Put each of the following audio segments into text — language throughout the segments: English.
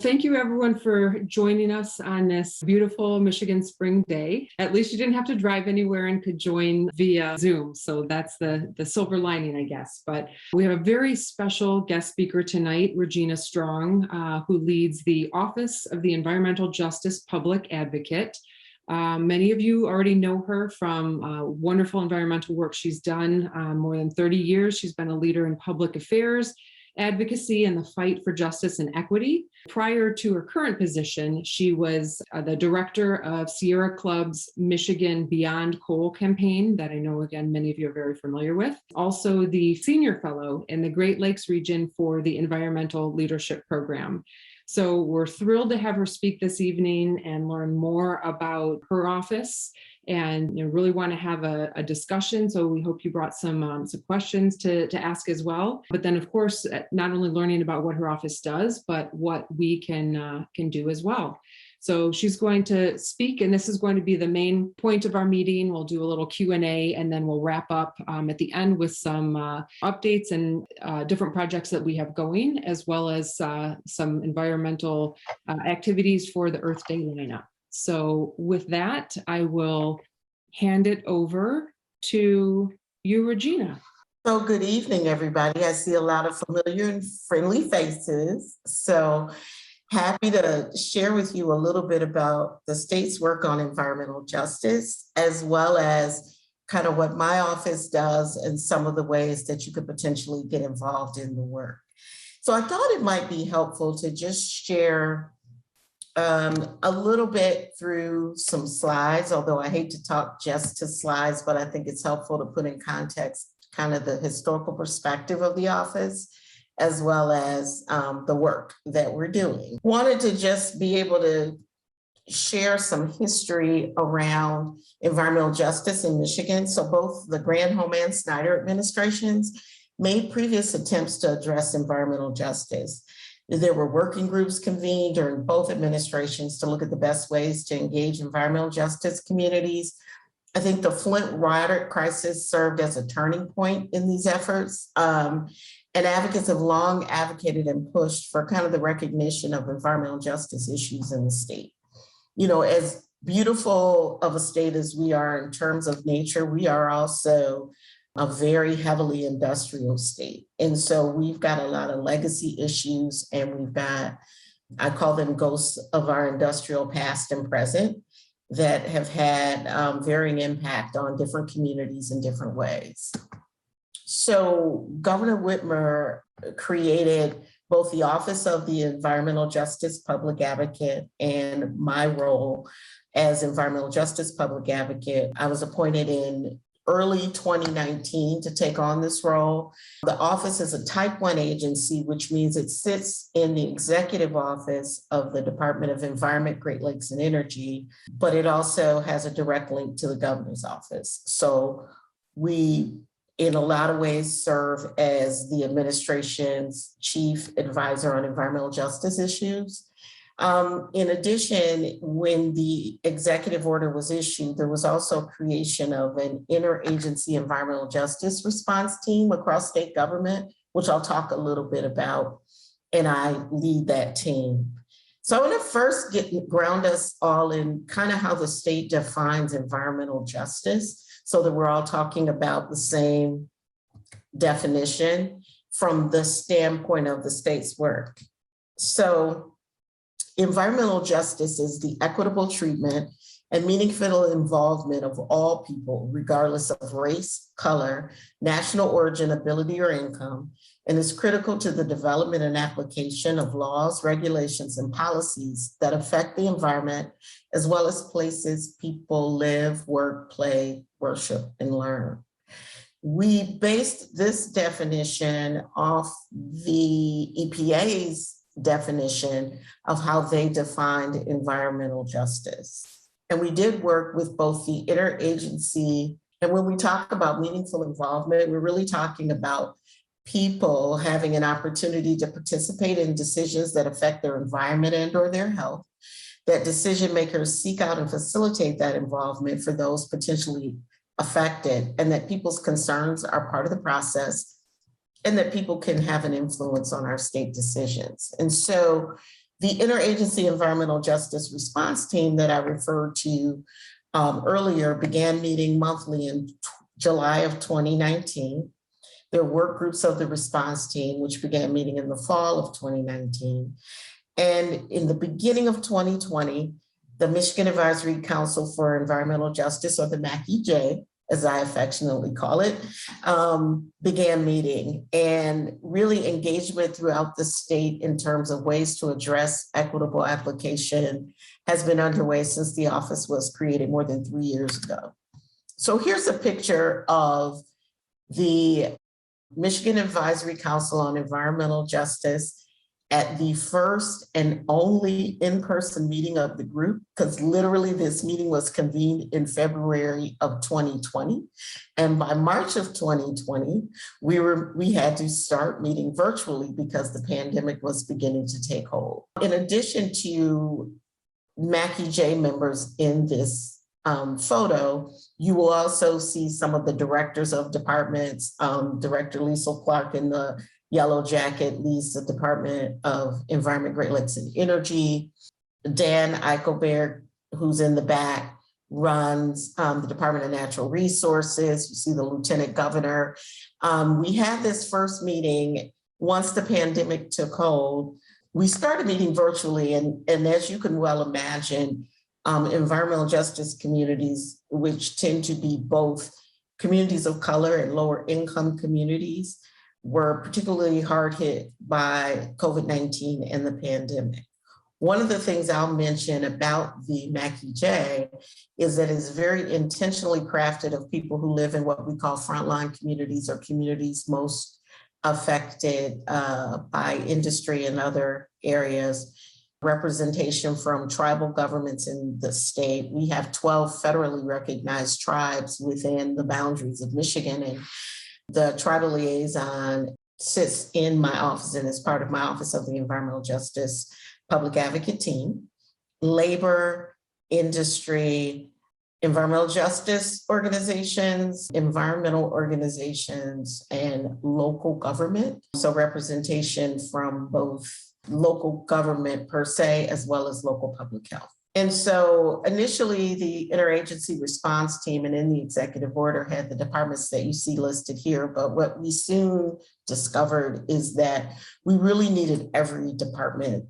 Thank you everyone for joining us on this beautiful Michigan spring day. At least you didn't have to drive anywhere and could join via Zoom. So that's the silver lining, I guess. But we have a very special guest speaker tonight, Regina Strong, who leads the Office of the Environmental Justice Public Advocate. Many of you already know her from wonderful environmental work she's done more than 30 years. She's been a leader in public affairs, advocacy, and the fight for justice and equity. Prior to her current position, she was the director of Sierra Club's Michigan Beyond Coal campaign that I know, again, many of you are very familiar with. Also the senior fellow in the Great Lakes region for the Environmental Leadership Program. So we're thrilled to have her speak this evening and learn more about her office, and really want to have a discussion. So we hope you brought some questions to ask as well. But then, of course, not only learning about what her office does, but what we can do as well. So she's going to speak, and this is going to be the main point of our meeting. We'll do a little Q&A, and then we'll wrap up at the end with some updates and different projects that we have going, as well as some environmental activities for the Earth Day lineup. So with that, I will hand it over to you, Regina. So good evening, everybody. I see a lot of familiar and friendly faces. So happy to share with you a little bit about the state's work on environmental justice, as well as kind of what my office does and some of the ways that you could potentially get involved in the work. So I thought it might be helpful to just share a little bit through some slides, although I hate to talk just to slides, but I think it's helpful to put in context kind of the historical perspective of the office, as well as the work that we're doing. Wanted to just be able to share some history around environmental justice in Michigan. So both the Granholm and Snyder administrations made previous attempts to address environmental justice. There were working groups convened during both administrations to look at the best ways to engage environmental justice communities. I think the Flint water crisis served as a turning point in these efforts. And advocates have long advocated and pushed for kind of the recognition of environmental justice issues in the state. You know, as beautiful of a state as we are in terms of nature, we are also a very heavily industrial state. And so we've got a lot of legacy issues, and we've got, I call them ghosts of our industrial past and present, that have had varying impact on different communities in different ways. So Governor Whitmer created both the Office of the Environmental Justice Public Advocate and my role as Environmental Justice Public Advocate. I was appointed in early 2019 to take on this role. The office is a Type 1 agency, which means it sits in the executive office of the Department of Environment, Great Lakes and Energy, but it also has a direct link to the governor's office. So we, in a lot of ways, serve as the administration's chief advisor on environmental justice issues. In addition, when the executive order was issued, there was also creation of an interagency environmental justice response team across state government, which I'll talk a little bit about, and I lead that team. So I want to first ground us all in kind of how the state defines environmental justice, so that we're all talking about the same definition from the standpoint of the state's work. So environmental justice is the equitable treatment and meaningful involvement of all people, regardless of race, color, national origin, ability, or income, and is critical to the development and application of laws, regulations, and policies that affect the environment, as well as places people live, work, play, worship, and learn. We based this definition off the EPA's definition of how they defined environmental justice. And we did work with both the interagency, and when we talk about meaningful involvement, we're really talking about people having an opportunity to participate in decisions that affect their environment and or their health, that decision makers seek out and facilitate that involvement for those potentially affected, and that people's concerns are part of the process, and that people can have an influence on our state decisions. And so The Interagency Environmental Justice Response Team that I referred to earlier began meeting monthly in July of 2019. There were work groups of the response team, which began meeting in the fall of 2019. And in the beginning of 2020, the Michigan Advisory Council for Environmental Justice, or the MACEJ, as I affectionately call it, began meeting, and really engagement throughout the state in terms of ways to address equitable application has been underway since the office was created more than 3 years ago. So here's a picture of the Michigan Advisory Council on Environmental Justice at the first and only in-person meeting of the group, because literally this meeting was convened in February of 2020. And by March of 2020, we had to start meeting virtually because the pandemic was beginning to take hold. In addition to MACEJ members in this photo, you will also see some of the directors of departments. Director Liesl Clark in the yellow jacket leads the Department of Environment, Great Lakes, and Energy. Dan Eichelberg, who's in the back, runs the Department of Natural Resources. You see the Lieutenant Governor. We had this first meeting once the pandemic took hold. We started meeting virtually, and as you can well imagine, environmental justice communities, which tend to be both communities of color and lower income communities, were particularly hard hit by COVID-19 and the pandemic. One of the things I'll mention about the MACEJ is that it's very intentionally crafted of people who live in what we call frontline communities, or communities most affected by industry and other areas. Representation from tribal governments in the state. We have 12 federally recognized tribes within the boundaries of Michigan, and the tribal liaison sits in my office and is part of my Office of the Environmental Justice Public Advocate team. Labor, industry, environmental justice organizations, environmental organizations, and local government. So representation from both local government per se, as well as local public health. And so initially the interagency response team, and in the executive order, had the departments that you see listed here. But what we soon discovered is that we really needed every department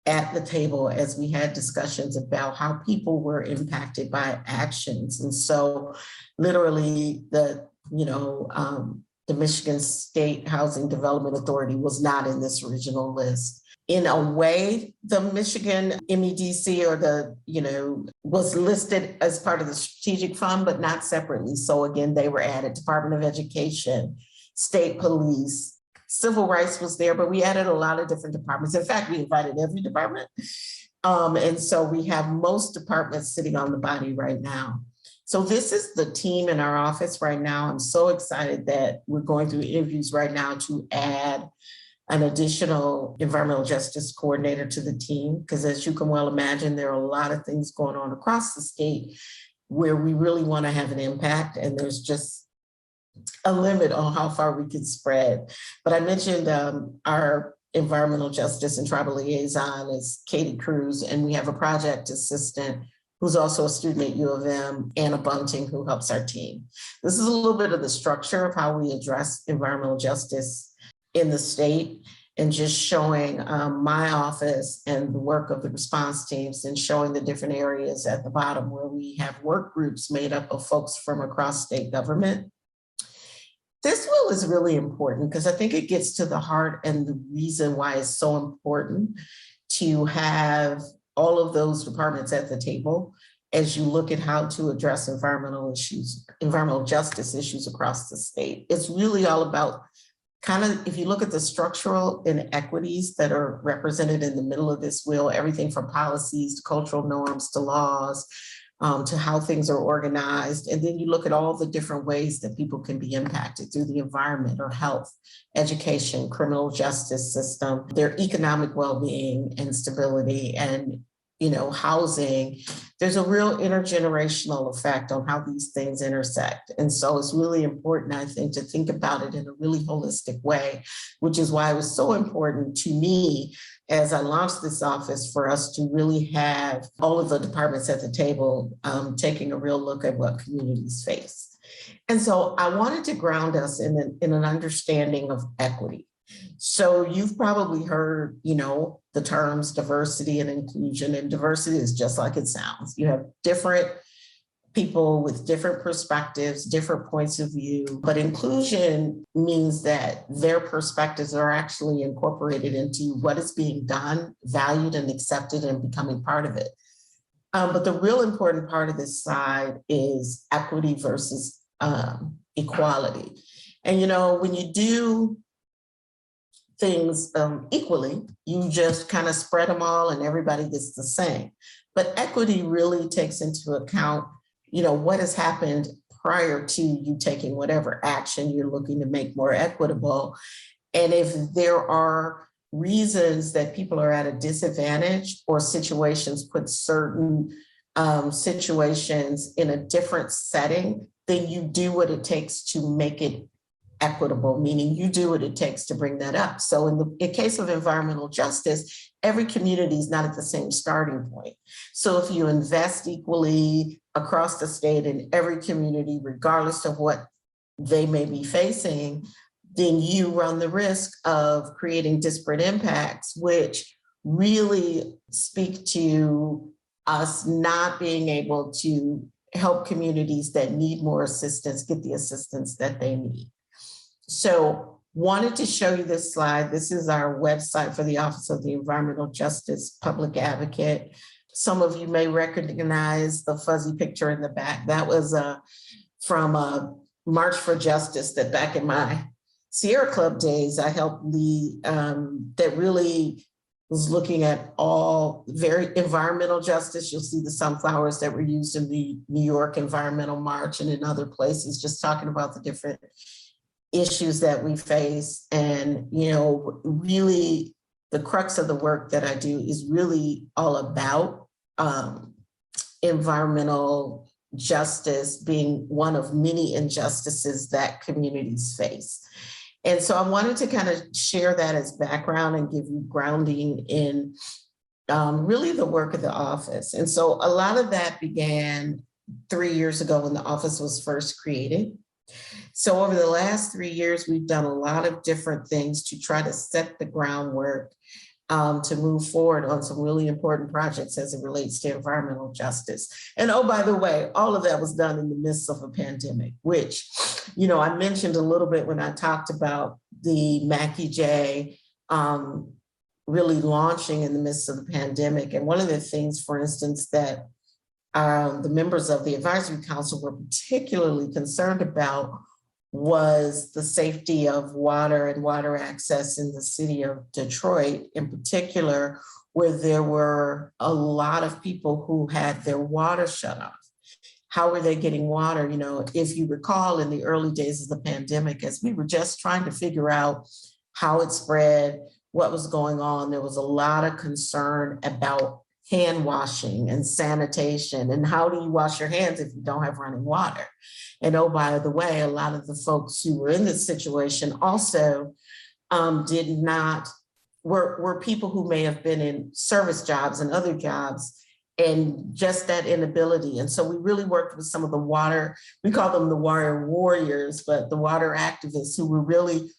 at the table as we had discussions about how people were impacted by actions. And so literally the Michigan State Housing Development Authority was not in this original list. In a way, the Michigan MEDC was listed as part of the strategic fund, but not separately. So again, they were added. Department of Education, State Police, Civil Rights was there, but we added a lot of different departments. In fact, we invited every department. And so we have most departments sitting on the body right now. So this is the team in our office right now. I'm so excited that we're going through interviews right now to add an additional environmental justice coordinator to the team, because as you can well imagine, there are a lot of things going on across the state where we really want to have an impact, and there's just a limit on how far we can spread. But I mentioned our environmental justice and tribal liaison is Katie Cruz, and we have a project assistant who's also a student at U of M, Anna Bunting, who helps our team. This is a little bit of the structure of how we address environmental justice in the state, and just showing my office and the work of the response teams, and showing the different areas at the bottom where we have work groups made up of folks from across state government. This wheel is really important because I think it gets to the heart and the reason why it's so important to have all of those departments at the table as you look at how to address environmental issues, environmental justice issues across the state. It's really all about if you look at the structural inequities that are represented in the middle of this wheel, everything from policies to cultural norms to laws, to how things are organized. And then you look at all the different ways that people can be impacted through the environment or health, education, criminal justice system, their economic well-being and stability. And housing, there's a real intergenerational effect on how these things intersect. And so it's really important, I think, to think about it in a really holistic way, which is why it was so important to me as I launched this office for us to really have all of the departments at the table taking a real look at what communities face. And so I wanted to ground us in an understanding of equity. So you've probably heard, the terms diversity and inclusion, and diversity is just like it sounds. You have different people with different perspectives, different points of view, but inclusion means that their perspectives are actually incorporated into what is being done, valued and accepted, and becoming part of it. But the real important part of this side is equity versus equality. And, when you do things equally, you just kind of spread them all and everybody gets the same. But equity really takes into account, what has happened prior to you taking whatever action you're looking to make more equitable. And if there are reasons that people are at a disadvantage or situations put certain situations in a different setting, then you do what it takes to make it equitable, meaning you do what it takes to bring that up. So in the case of environmental justice, every community is not at the same starting point. So if you invest equally across the state in every community, regardless of what they may be facing, then you run the risk of creating disparate impacts, which really speak to us not being able to help communities that need more assistance get the assistance that they need. So wanted to show you this slide. This is our website for the Office of the Environmental Justice Public Advocate. Some of you may recognize the fuzzy picture in the back. That was from a March for Justice that back in my Sierra Club days, I helped lead, that really was looking at all very environmental justice. You'll see the sunflowers that were used in the New York Environmental March and in other places, just talking about the different issues that we face. And, really the crux of the work that I do is really all about environmental justice being one of many injustices that communities face. And so I wanted to kind of share that as background and give you grounding in really the work of the office. And so a lot of that began 3 years ago when the office was first created. So over the last 3 years, we've done a lot of different things to try to set the groundwork to move forward on some really important projects as it relates to environmental justice. And oh, by the way, all of that was done in the midst of a pandemic, which, I mentioned a little bit when I talked about the Mackie J really launching in the midst of the pandemic. And one of the things, for instance, that the members of the advisory council were particularly concerned about was the safety of water and water access in the city of Detroit, in particular, where there were a lot of people who had their water shut off. How were they getting water? If you recall, in the early days of the pandemic, as we were just trying to figure out how it spread, what was going on, there was a lot of concern about hand washing and sanitation, and how do you wash your hands if you don't have running water? And oh, by the way, a lot of the folks who were in this situation also were people who may have been in service jobs and other jobs, and just that inability. And so we really worked with some of the water, we call them the water warriors, but the water activists who were really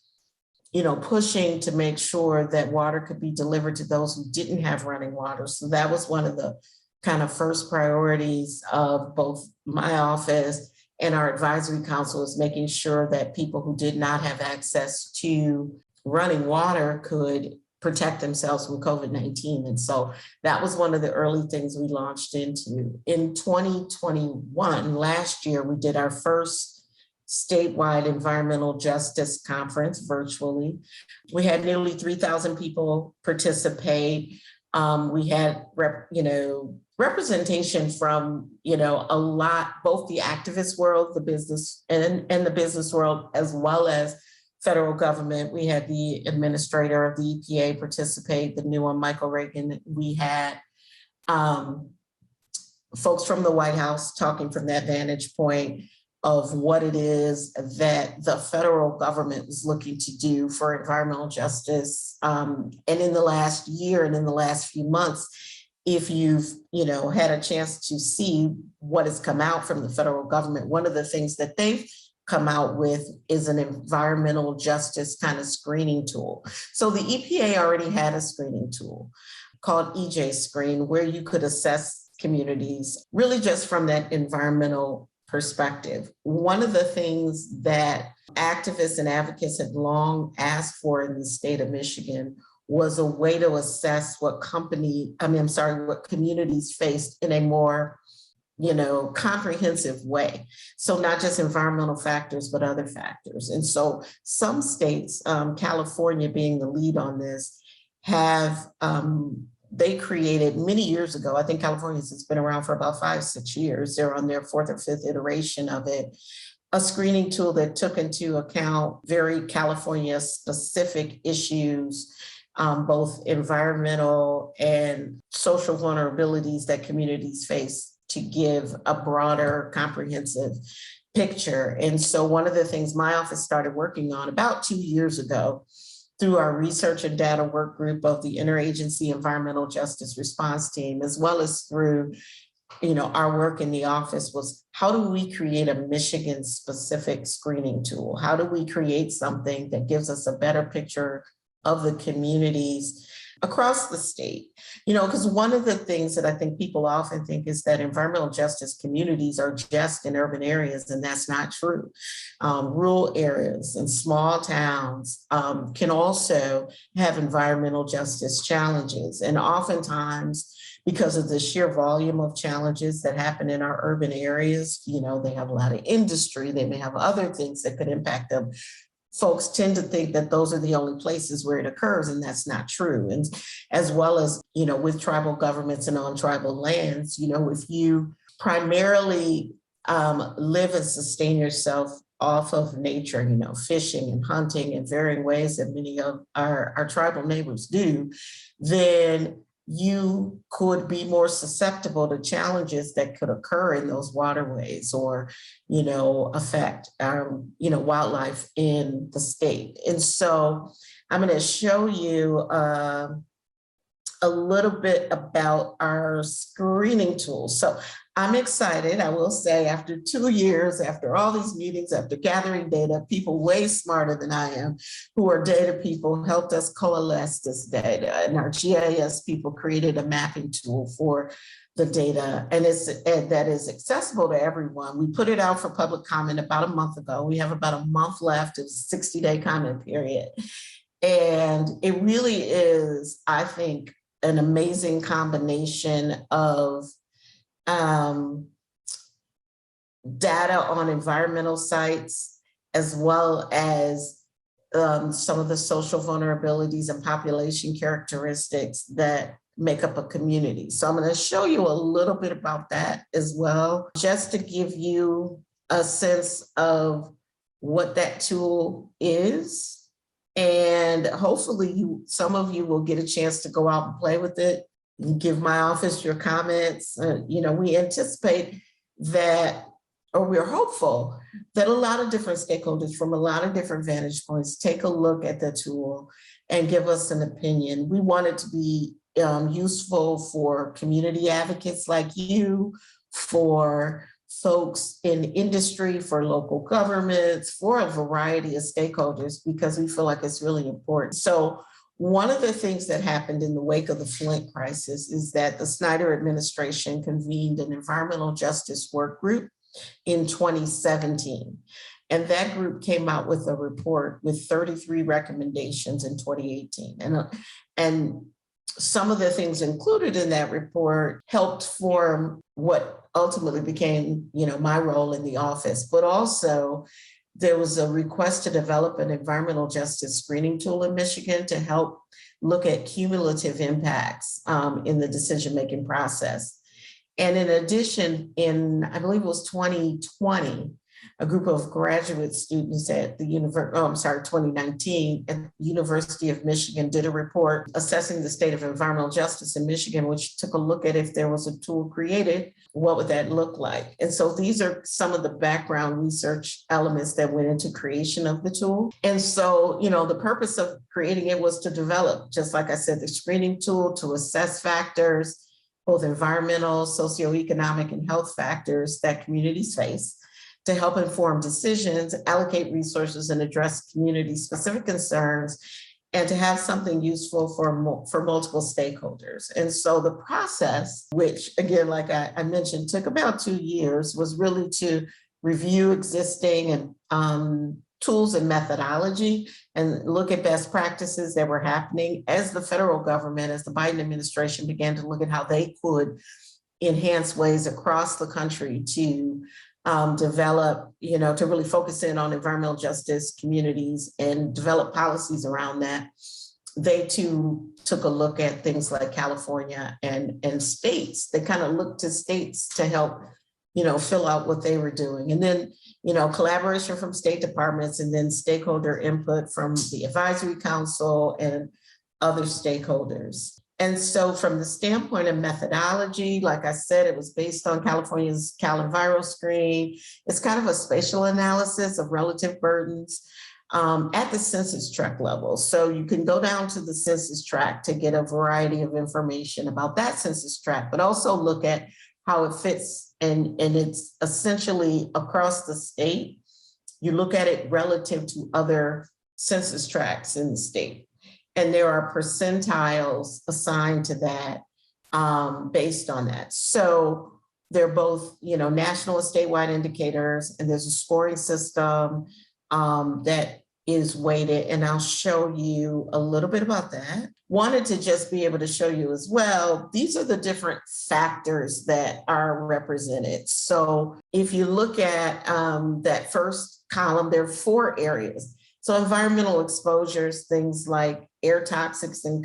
pushing to make sure that water could be delivered to those who didn't have running water. So that was one of the kind of first priorities of both my office and our advisory council, is making sure that people who did not have access to running water could protect themselves from COVID-19. And so that was one of the early things we launched into. In 2021, last year, we did our first statewide environmental justice conference virtually. We had nearly 3,000 people participate. We had representation from a lot, both the activist world, the business and the business world, as well as federal government. We had the administrator of the EPA participate, the new one, Michael Reagan. We had folks from the White House talking from that vantage point of what it is that the federal government was looking to do for environmental justice. And in the last year and in the last few months, if you've had a chance to see what has come out from the federal government, one of the things that they've come out with is an environmental justice kind of screening tool. So the EPA already had a screening tool called EJ Screen, where you could assess communities really just from that environmental perspective. One of the things that activists and advocates had long asked for in the state of Michigan was a way to assess what communities faced in a more, comprehensive way. So not just environmental factors, but other factors. And so some states, California being the lead on this, have they created many years ago. I think California's been around for about 5-6 years. They're on their 4th or 5th iteration of it. A screening tool that took into account very California specific issues, both environmental and social vulnerabilities that communities face, to give a broader, comprehensive picture. And so one of the things my office started working on about 2 years ago through our research and data work group of the Interagency Environmental Justice Response Team, as well as through our work in the office, was how do we create a Michigan specific screening tool? How do we create something that gives us a better picture of the communities across the state? Because one of the things that I think people often think is that environmental justice communities are just in urban areas, and that's not true. Rural areas and small towns can also have environmental justice challenges. And oftentimes, because of the sheer volume of challenges that happen in our urban areas, they have a lot of industry, they may have other things that could impact them. Folks tend to think that those are the only places where it occurs, and that's not true. And as well as, with tribal governments and on tribal lands, if you primarily live and sustain yourself off of nature, fishing and hunting in varying ways that many of our tribal neighbors do, then you could be more susceptible to challenges that could occur in those waterways or, affect, wildlife in the state. And so I'm going to show you a little bit about our screening tools. So I'm excited, I will say, after 2 years, after all these meetings, after gathering data, people way smarter than I am, who are data people, helped us coalesce this data. And our GIS people created a mapping tool for the data, and that is accessible to everyone. We put it out for public comment about a month ago. We have about a month left. It's a 60-day comment period. And it really is, I think, an amazing combination of data on environmental sites, as well as some of the social vulnerabilities and population characteristics that make up a community. So I'm going to show you a little bit about that as well, just to give you a sense of what that tool is. And hopefully some of you will get a chance to go out and play with it. You give my office your comments. We anticipate that, or we're hopeful that a lot of different stakeholders from a lot of different vantage points take a look at the tool and give us an opinion. We want it to be useful for community advocates like you, for folks in industry, for local governments, for a variety of stakeholders, because we feel like it's really important. So one of the things that happened in the wake of the Flint crisis is that the Snyder administration convened an environmental justice work group in 2017. And that group came out with a report with 33 recommendations in 2018. And some of the things included in that report helped form what ultimately became, my role in the office. But also there was a request to develop an environmental justice screening tool in Michigan to help look at cumulative impacts in the decision-making process. And in addition, I believe it was 2020, a group of graduate students at the 2019 at the University of Michigan did a report assessing the state of environmental justice in Michigan, which took a look at if there was a tool created, what would that look like? And so these are some of the background research elements that went into creation of the tool. And so, the purpose of creating it was to develop, just like I said, the screening tool to assess factors, both environmental, socioeconomic, and health factors that communities face, to help inform decisions, allocate resources, and address community-specific concerns, and to have something useful for multiple stakeholders. And so the process, which again, like I mentioned, took about 2 years, was really to review existing and tools and methodology and look at best practices that were happening as the federal government, as the Biden administration began to look at how they could enhance ways across the country to develop, to really focus in on environmental justice communities and develop policies around that. They too took a look at things like California and states. They kind of looked to states to help, fill out what they were doing. And then, collaboration from state departments, and then stakeholder input from the advisory council and other stakeholders. And so from the standpoint of methodology, like I said, it was based on California's CalEnviroScreen. It's kind of a spatial analysis of relative burdens at the census tract level. So you can go down to the census tract to get a variety of information about that census tract, but also look at how it fits, and it's essentially across the state. You look at it relative to other census tracts in the state. And there are percentiles assigned to that based on that. So they're both, national and statewide indicators, and there's a scoring system that is weighted, and I'll show you a little bit about that. Wanted to just be able to show you as well, these are the different factors that are represented. So if you look at that first column, there are 4 areas. So environmental exposures, things like air toxics and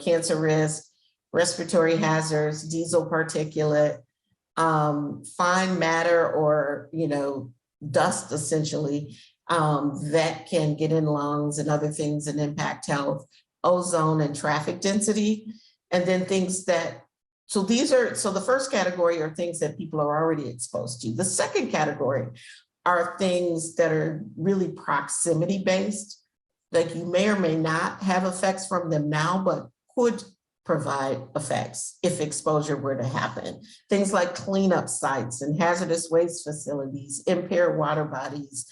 cancer risk, respiratory hazards, diesel particulate, fine matter or dust essentially that can get in lungs and other things and impact health, ozone and traffic density, and then things that. So the first category are things that people are already exposed to. The second category are things that are really proximity based, like you may or may not have effects from them now, but could provide effects if exposure were to happen. Things like cleanup sites and hazardous waste facilities, impaired water bodies,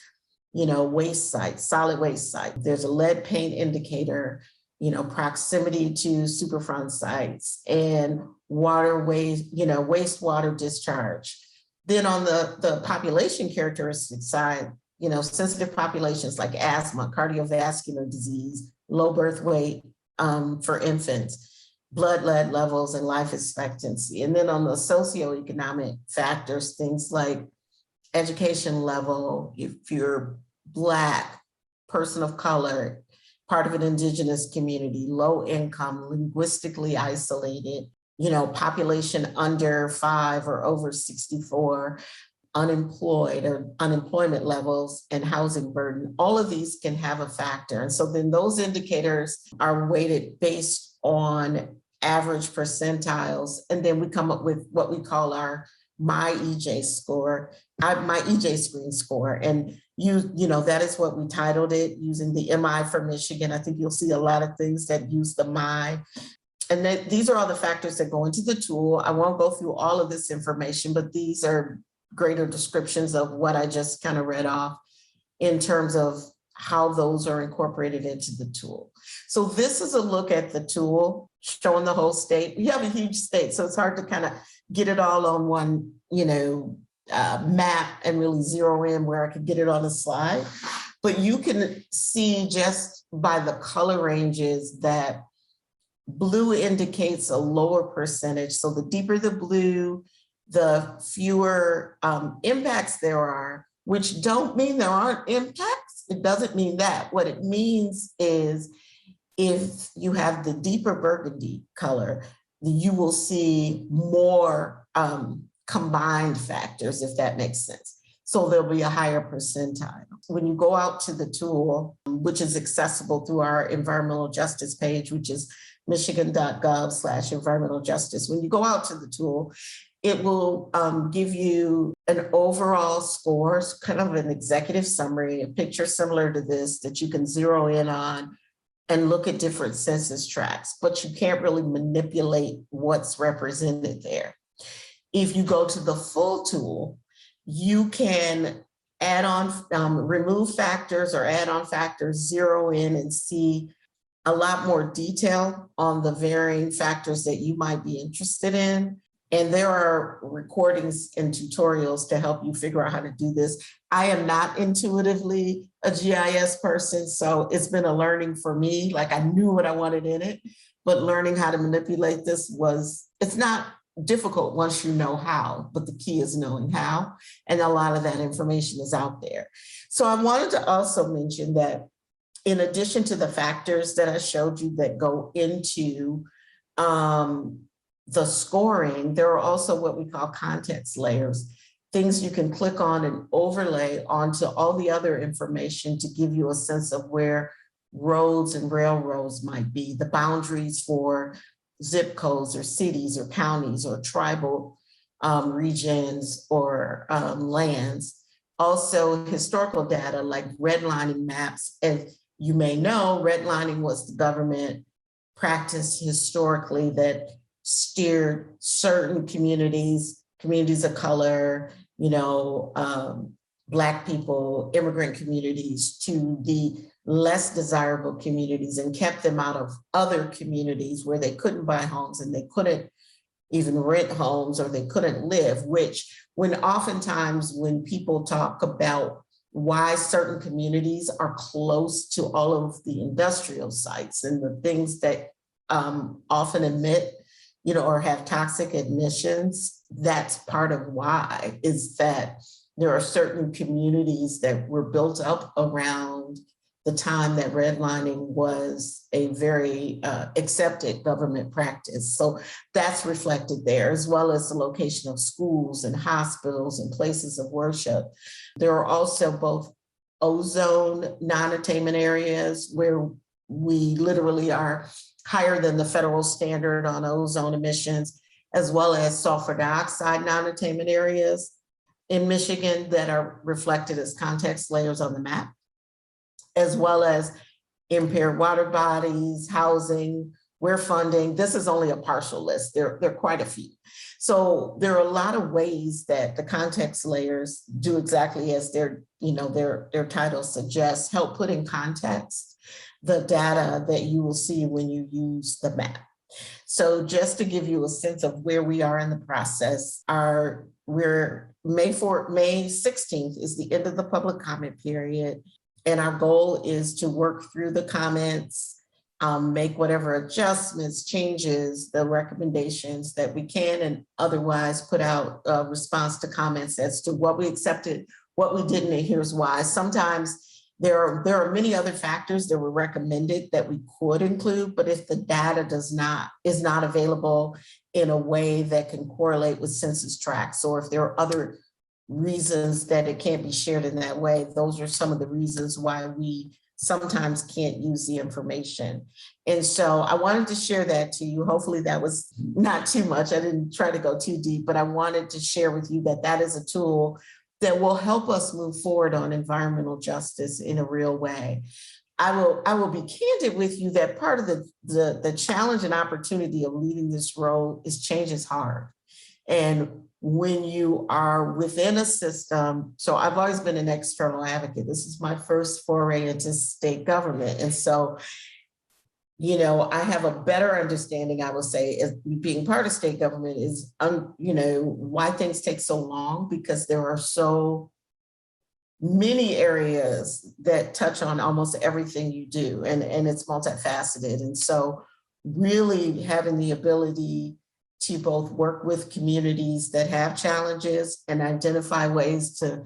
waste sites, solid waste sites. There's a lead paint indicator, proximity to Superfund sites and wastewater discharge. Then on the population characteristic side, sensitive populations like asthma, cardiovascular disease, low birth weight for infants, blood lead levels, and life expectancy. And then on the socioeconomic factors, things like education level, if you're Black, person of color, part of an indigenous community, low income, linguistically isolated, population under 5 or over 64, unemployed or unemployment levels and housing burden, all of these can have a factor. And so then those indicators are weighted based on average percentiles. And then we come up with what we call our MyEJ score, my EJ screen score. And that is what we titled it, using the MI for Michigan. I think you'll see a lot of things that use the MI. And these are all the factors that go into the tool. I won't go through all of this information, but these are greater descriptions of what I just kind of read off in terms of how those are incorporated into the tool. So this is a look at the tool showing the whole state. We have a huge state, so it's hard to kind of get it all on one, map and really zero in where I could get it on a slide. But you can see just by the color ranges that blue indicates a lower percentage. So the deeper the blue, the fewer impacts there are, which don't mean there aren't impacts. It doesn't mean that. What it means is if you have the deeper burgundy color, you will see more combined factors, if that makes sense. So there'll be a higher percentile. When you go out to the tool, which is accessible through our environmental justice page, which is michigan.gov/environmental justice. When you go out to the tool, it will give you an overall score, kind of an executive summary, a picture similar to this that you can zero in on and look at different census tracts, but you can't really manipulate what's represented there. If you go to the full tool, you can add on, remove factors or add on factors, zero in and see a lot more detail on the varying factors that you might be interested in. And there are recordings and tutorials to help you figure out how to do this. I am not intuitively a GIS person, so it's been a learning for me. Like I knew what I wanted in it, but learning how to manipulate this it's not difficult once you know how, but the key is knowing how. And a lot of that information is out there. So I wanted to also mention that in addition to the factors that I showed you that go into the scoring, there are also what we call context layers, things you can click on and overlay onto all the other information to give you a sense of where roads and railroads might be, the boundaries for zip codes or cities or counties or tribal regions or lands. Also historical data like redlining maps. And you may know redlining was the government practice historically that steered certain communities of color, Black people, immigrant communities to the less desirable communities and kept them out of other communities where they couldn't buy homes and they couldn't even rent homes or they couldn't live, which oftentimes when people talk about why certain communities are close to all of the industrial sites and the things that often emit, or have toxic emissions, that's part of why, is that there are certain communities that were built up around the time that redlining was a very accepted government practice. So that's reflected there, as well as the location of schools and hospitals and places of worship. There are also both ozone non-attainment areas where we literally are higher than the federal standard on ozone emissions, as well as sulfur dioxide non-attainment areas in Michigan that are reflected as context layers on the map, as well as impaired water bodies, housing, we're funding. This is only a partial list. There are quite a few. So there are a lot of ways that the context layers do exactly as their title suggests, help put in context the data that you will see when you use the map. So just to give you a sense of where we are in the process, we're May 16th is the end of the public comment period. And our goal is to work through the comments, make whatever adjustments, changes, the recommendations that we can, and otherwise put out a response to comments as to what we accepted, what we didn't, and here's why. Sometimes there are many other factors that were recommended that we could include, but if the data is not available in a way that can correlate with census tracts, or if there are other reasons that it can't be shared in that way, those are some of the reasons why we sometimes can't use the information. And so I wanted to share that to you. Hopefully that was not too much. I didn't try to go too deep, but I wanted to share with you that that is a tool that will help us move forward on environmental justice in a real way. I will be candid with you that part of the challenge and opportunity of leading this role is change is hard. And when you are within a system, so I've always been an external advocate. This is my first foray into state government. And so, I have a better understanding, I will say, as being part of state government is, why things take so long, because there are so many areas that touch on almost everything you do, and it's multifaceted. And so really having the ability to both work with communities that have challenges and identify ways to,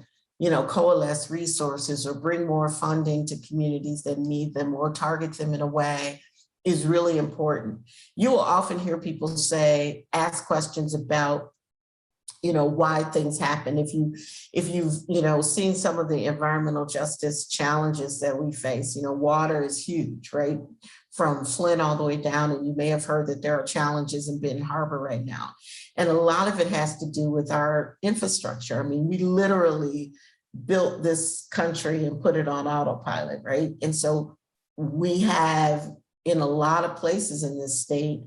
coalesce resources or bring more funding to communities that need them or target them in a way is really important. You will often hear people ask questions about why things happen. If you've seen some of the environmental justice challenges that we face, water is huge, right? From Flint all the way down, and you may have heard that there are challenges in Benton Harbor right now. And a lot of it has to do with our infrastructure. I mean, we literally built this country and put it on autopilot, right? And so we have, in a lot of places in this state,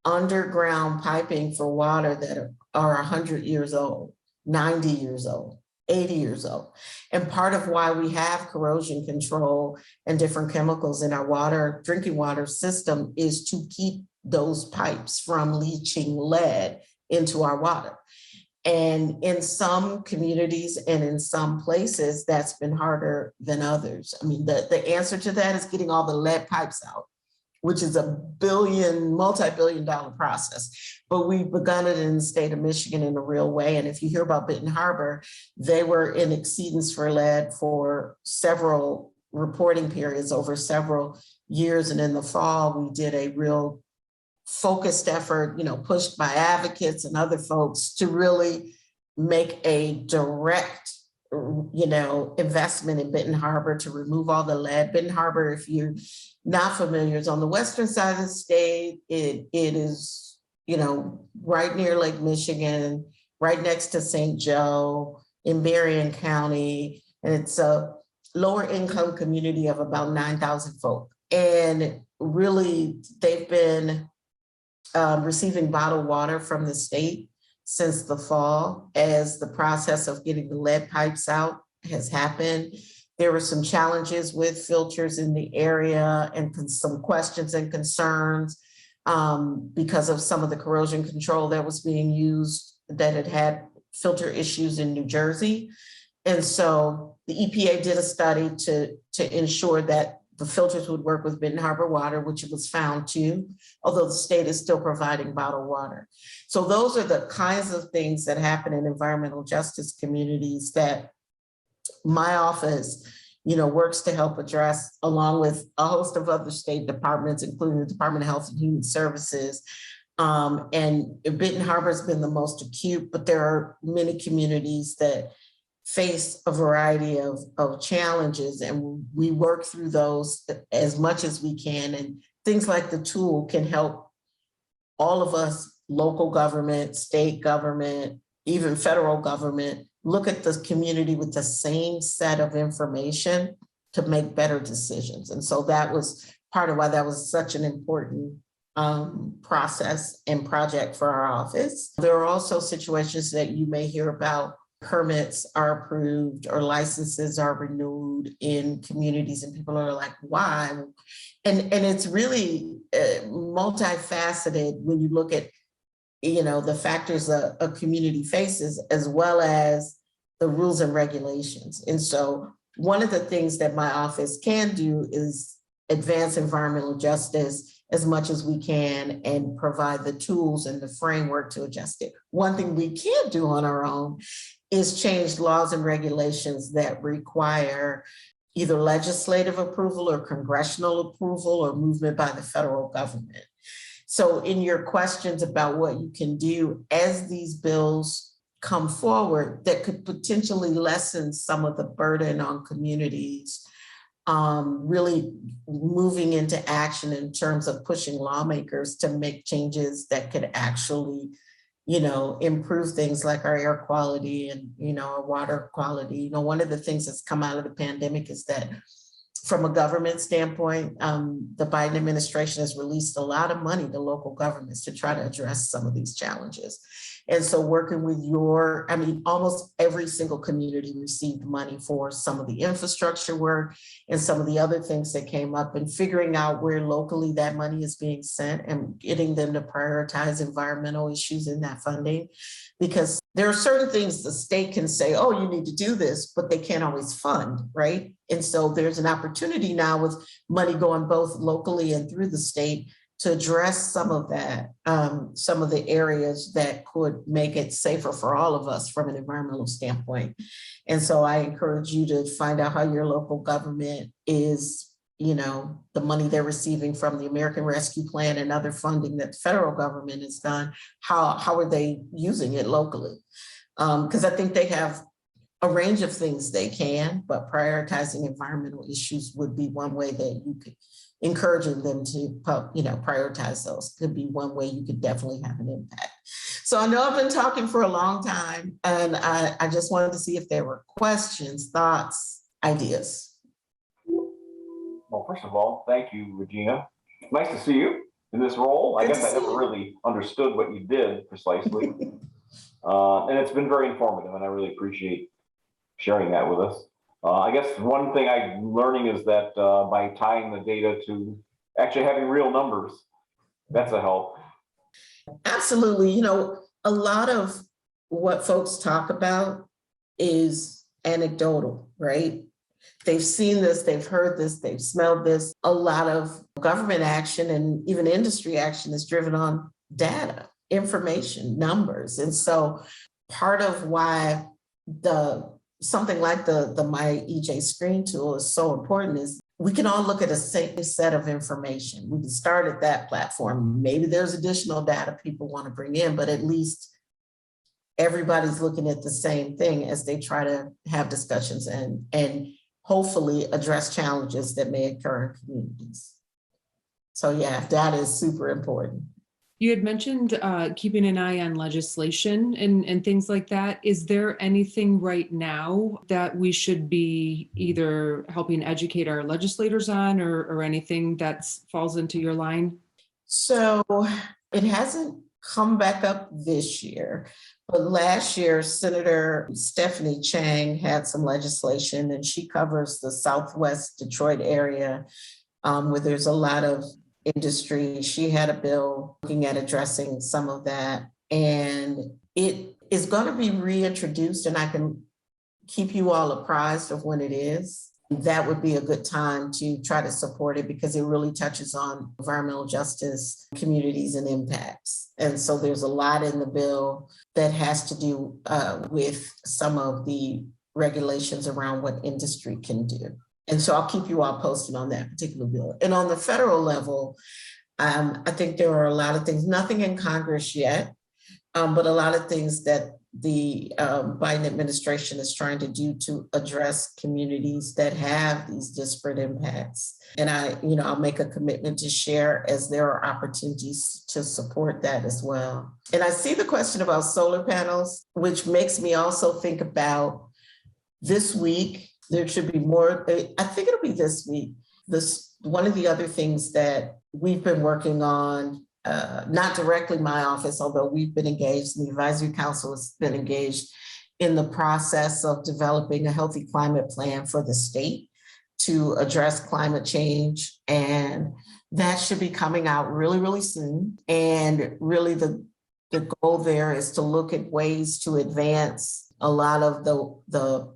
underground piping for water that are 100 years old, 90 years old, 80 years old. And part of why we have corrosion control and different chemicals in our drinking water system is to keep those pipes from leaching lead into our water. And in some communities and in some places, that's been harder than others. I mean, the answer to that is getting all the lead pipes out, which is a multi-billion-dollar process. But we've begun it in the state of Michigan in a real way. And if you hear about Benton Harbor, they were in exceedance for lead for several reporting periods over several years. And in the fall, we did a real focused effort, pushed by advocates and other folks to really make a direct investment in Benton Harbor to remove all the lead. Benton Harbor, if you're not familiar, is on the western side of the state. It is, right near Lake Michigan, right next to St. Joe in Berrien County. And it's a lower income community of about 9,000 folk. And really, they've been receiving bottled water from the state since the fall, as the process of getting the lead pipes out has happened. There were some challenges with filters in the area and some questions and concerns because of some of the corrosion control that was being used that had filter issues in New Jersey. And so the EPA did a study to ensure that the filters would work with Benton Harbor water, which it was found to, although the state is still providing bottled water. So those are the kinds of things that happen in environmental justice communities that my office, works to help address, along with a host of other state departments, including the Department of Health and Human Services. And Benton Harbor has been the most acute, but there are many communities that face a variety of challenges, and we work through those as much as we can. And things like the tool can help all of us, local government, state government, even federal government, look at the community with the same set of information to make better decisions. And so that was part of why that was such an important process and project for our office. There are also situations that you may hear about. Permits are approved or licenses are renewed in communities, and people are like, why? And it's really multifaceted when you look at the factors a community faces, as well as the rules and regulations. And so one of the things that my office can do is advance environmental justice as much as we can and provide the tools and the framework to adjust it. One thing we can't do on our own is change laws and regulations that require either legislative approval or congressional approval or movement by the federal government. So in your questions about what you can do as these bills come forward that could potentially lessen some of the burden on communities, really moving into action in terms of pushing lawmakers to make changes that could actually improve things like our air quality and, our water quality. One of the things that's come out of the pandemic is that from a government standpoint, the Biden administration has released a lot of money to local governments to try to address some of these challenges. And so working with almost every single community received money for some of the infrastructure work and some of the other things that came up, and figuring out where locally that money is being sent and getting them to prioritize environmental issues in that funding. Because there are certain things the state can say, oh, you need to do this, but they can't always fund, right? And so there's an opportunity now with money going both locally and through the state to address some of that, some of the areas that could make it safer for all of us from an environmental standpoint. And so I encourage you to find out how your local government is, the money they're receiving from the American Rescue Plan and other funding that the federal government has done, how are they using it locally? Because I think they have a range of things they can, but prioritizing environmental issues would be one way that you could, encouraging them to, prioritize those could be one way you could definitely have an impact. So I know I've been talking for a long time, and I just wanted to see if there were questions, thoughts, ideas. Well, first of all, thank you, Regina. Nice to see you in this role. I guess I never really understood what you did precisely. And it's been very informative, and I really appreciate sharing that with us. I guess one thing I'm learning is that by tying the data to actually having real numbers, that's a help. Absolutely. A lot of what folks talk about is anecdotal, right? They've seen this, they've heard this, they've smelled this. A lot of government action and even industry action is driven on data, information, numbers. And so part of why something like the My EJ Screen tool is so important is we can all look at a same set of information. We can start at that platform. Maybe there's additional data people want to bring in, but at least everybody's looking at the same thing as they try to have discussions and hopefully address challenges that may occur in communities. So yeah, data is super important. You had mentioned keeping an eye on legislation and things like that. Is there anything right now that we should be either helping educate our legislators on or anything that falls into your line? So it hasn't come back up this year, but last year, Senator Stephanie Chang had some legislation, and she covers the Southwest Detroit area where there's a lot of industry. She had a bill looking at addressing some of that, and it is going to be reintroduced, and I can keep you all apprised of when it is. That would be a good time to try to support it because it really touches on environmental justice, communities, and impacts. And so there's a lot in the bill that has to do with some of the regulations around what industry can do. And so I'll keep you all posted on that particular bill. And on the federal level, I think there are a lot of things, nothing in Congress yet, but a lot of things that the Biden administration is trying to do to address communities that have these disparate impacts. And I'll make a commitment to share as there are opportunities to support that as well. And I see the question about solar panels, which makes me also think about this week. There should be more, I think it'll be this week. One of the other things that we've been working on, not directly my office, although we've been engaged, and the advisory council has been engaged in the process of developing a healthy climate plan for the state to address climate change. And that should be coming out really, really soon. And really the goal there is to look at ways to advance a lot of the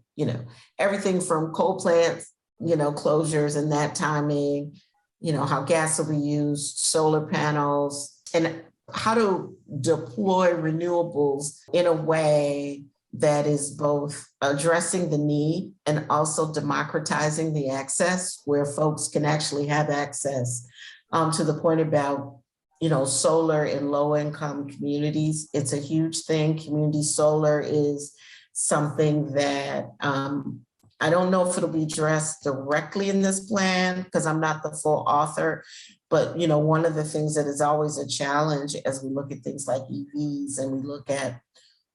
everything from coal plants, closures and that timing, how gas will be used, solar panels, and how to deploy renewables in a way that is both addressing the need and also democratizing the access where folks can actually have access to the point about, solar in low-income communities. It's a huge thing. Community solar is something that I don't know if it'll be addressed directly in this plan because I'm not the full author, but one of the things that is always a challenge as we look at things like EVs and we look at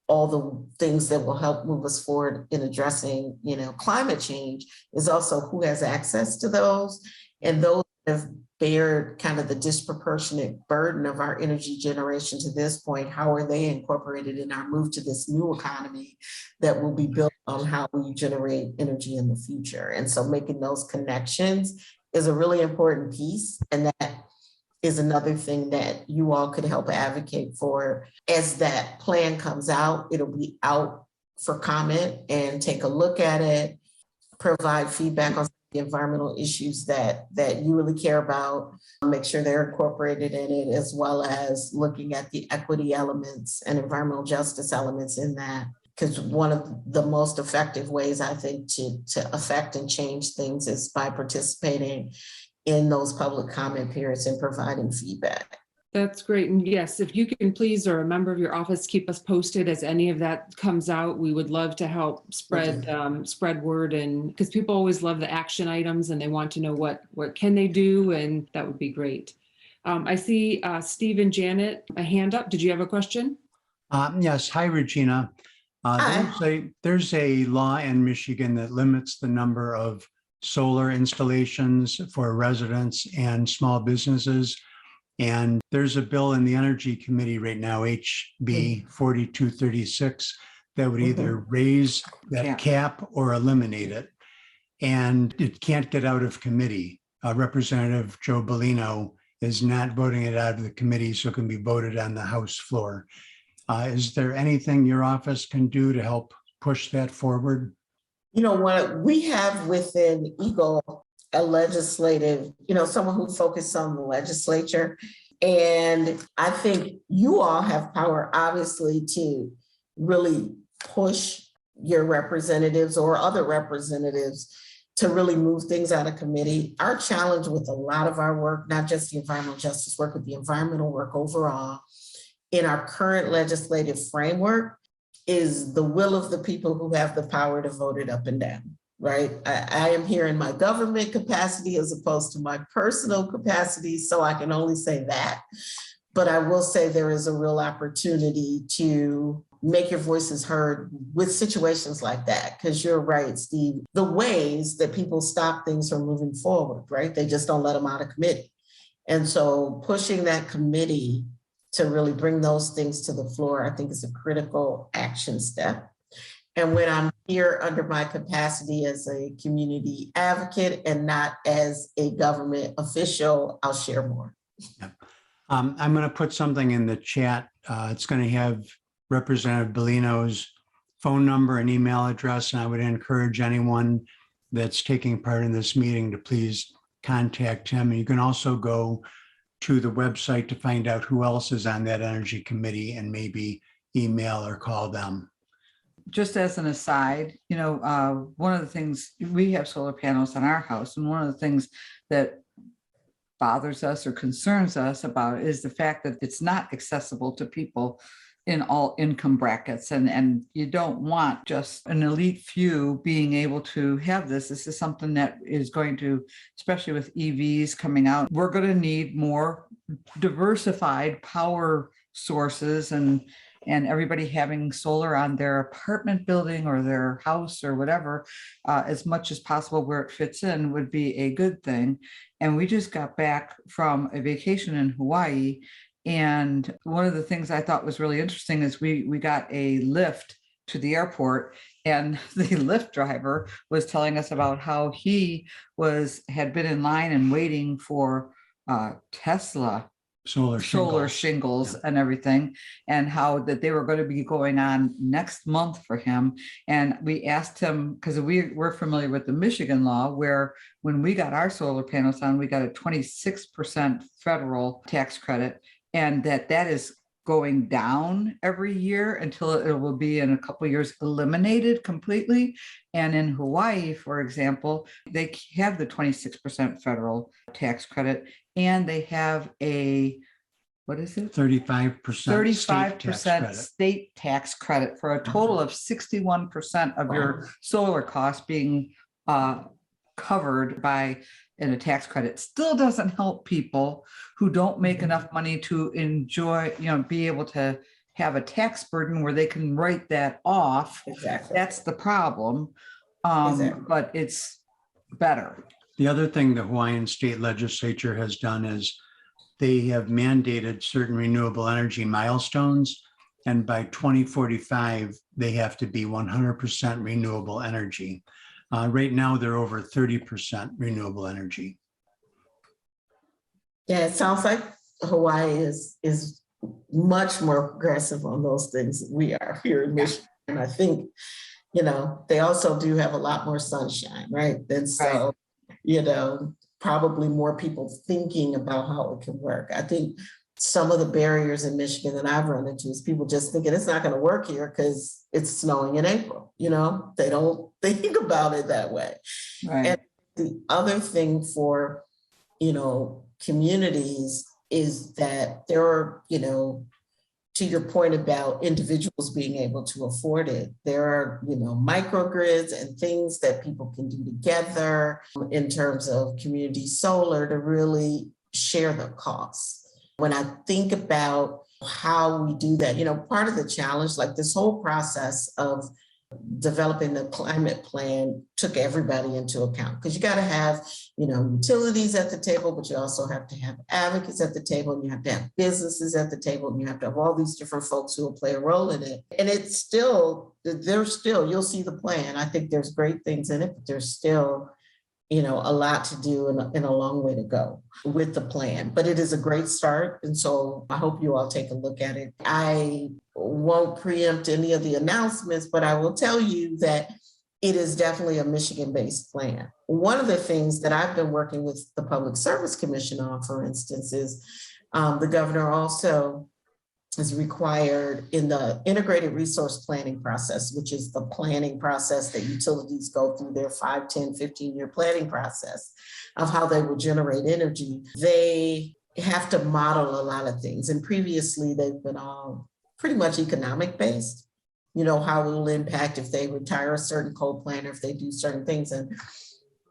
all the things that will help move us forward in addressing, climate change is also who has access to those, and those have bared kind of the disproportionate burden of our energy generation to this point. How are they incorporated in our move to this new economy that will be built on how we generate energy in the future? And so making those connections is a really important piece. And that is another thing that you all could help advocate for. As that plan comes out, it'll be out for comment and take a look at it, provide feedback on the environmental issues that you really care about, make sure they're incorporated in it, as well as looking at the equity elements and environmental justice elements in that. because one of the most effective ways I think to affect and change things is by participating in those public comment periods and providing feedback. That's great. And yes, if you can please, or a member of your office, keep us posted as any of that comes out. We would love to help spread word, and because people always love the action items and they want to know what can they do, and that would be great. I see Steve and Janet, a hand up. Did you have a question? Yes. Hi, Regina. There's a law in Michigan that limits the number of solar installations for residents and small businesses. And there's a bill in the Energy Committee right now, HB 4236, that would either raise that cap or eliminate it. And it can't get out of committee. Representative Joe Bellino is not voting it out of the committee, so it can be voted on the House floor. Is there anything your office can do to help push that forward? You know, what we have within EGLE, a legislative, someone who focused on the legislature. And I think you all have power, obviously, to really push your representatives or other representatives to really move things out of committee. Our challenge with a lot of our work, not just the environmental justice work, but the environmental work overall, in our current legislative framework, is the will of the people who have the power to vote it up and down, right? I am here in my government capacity as opposed to my personal capacity, so I can only say that. But I will say there is a real opportunity to make your voices heard with situations like that, because you're right, Steve, the ways that people stop things from moving forward, right? They just don't let them out of committee. And so pushing that committee to really bring those things to the floor, I think is a critical action step. And when I'm here under my capacity as a community advocate and not as a government official, I'll share more. Yeah. I'm going to put something in the chat. It's going to have Representative Bellino's phone number and email address, and I would encourage anyone that's taking part in this meeting to please contact him. And you can also go to the website to find out who else is on that energy committee and maybe email or call them. Just as an aside, one of the things, we have solar panels on our house, and one of the things that bothers us or concerns us about is the fact that it's not accessible to people in all income brackets. And you don't want just an elite few being able to have this. This is something that is going to, especially with EVs coming out, we're going to need more diversified power sources, and everybody having solar on their apartment building or their house or whatever, as much as possible where it fits in would be a good thing. And we just got back from a vacation in Hawaii. And one of the things I thought was really interesting is we got a lift to the airport, and the Lyft driver was telling us about how he had been in line and waiting for Tesla solar shingles and everything, and how that they were going to be going on next month for him. And we asked him, because we're familiar with the Michigan law, where when we got our solar panels on, we got a 26% federal tax credit, and that is going down every year until it will be in a couple of years eliminated completely. And in Hawaii, for example, they have the 26% federal tax credit, and they have a, what is it? 35% state tax credit for a total of 61% of your solar costs being covered by in a tax credit. Still doesn't help people who don't make enough money to enjoy, be able to have a tax burden where they can write that off. Exactly. That's the problem. Exactly. But it's better. The other thing the Hawaiian state legislature has done is they have mandated certain renewable energy milestones. And by 2045, they have to be 100% renewable energy. Right now, they're over 30% renewable energy. Yeah, it sounds like Hawaii is much more progressive on those things than we are here in Michigan. And I think, they also do have a lot more sunshine, right? And so, probably more people thinking about how it can work. I think some of the barriers in Michigan that I've run into is people just thinking it's not going to work here because it's snowing in April. They don't think about it that way. Right. And the other thing for, communities is that there are, to your point about individuals being able to afford it, there are, microgrids and things that people can do together in terms of community solar to really share the costs. When I think about how we do that, part of the challenge, like this whole process of developing the climate plan took everybody into account because you got to have, utilities at the table, but you also have to have advocates at the table, and you have to have businesses at the table, and you have to have all these different folks who will play a role in it. And you'll see the plan. I think there's great things in it, but there's still, a lot to do and a long way to go with the plan, but it is a great start. And so I hope you all take a look at it. I won't preempt any of the announcements, but I will tell you that it is definitely a Michigan-based plan. One of the things that I've been working with the Public Service Commission on, for instance, is the governor also is required in the integrated resource planning process, which is the planning process that utilities go through their 5, 10, 15-year planning process of how they will generate energy. They have to model a lot of things. And previously they've been all pretty much economic based, how it will impact if they retire a certain coal plant or if they do certain things. And,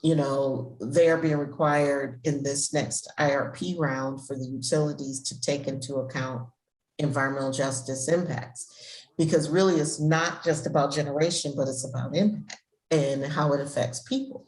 they are being required in this next IRP round for the utilities to take into account environmental justice impacts, because really it's not just about generation, but it's about impact and how it affects people.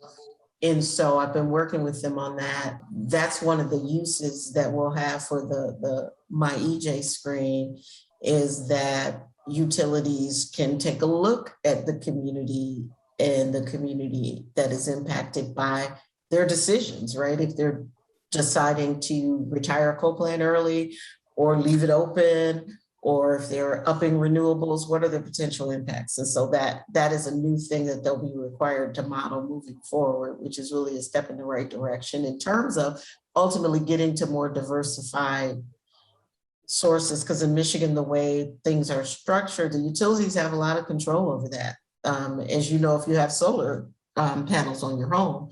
And so I've been working with them on that. That's one of the uses that we'll have for the My EJ screen, is that utilities can take a look at the community and the community that is impacted by their decisions, right? If they're deciding to retire a coal plant early or leave it open, or if they're upping renewables, what are the potential impacts? And so that is a new thing that they'll be required to model moving forward, which is really a step in the right direction in terms of ultimately getting to more diversified sources. Because in Michigan, the way things are structured, the utilities have a lot of control over that. As you know, if you have solar panels on your home,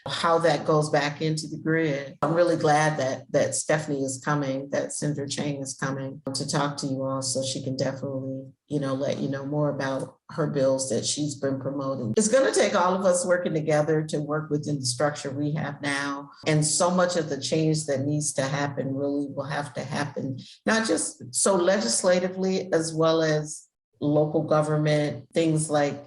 how that goes back into the grid. I'm really glad that Stephanie is coming, that Senator Chang is coming to talk to you all, so she can definitely, let you know more about her bills that she's been promoting. It's going to take all of us working together to work within the structure we have now. And so much of the change that needs to happen really will have to happen, not just so legislatively, as well as local government, things like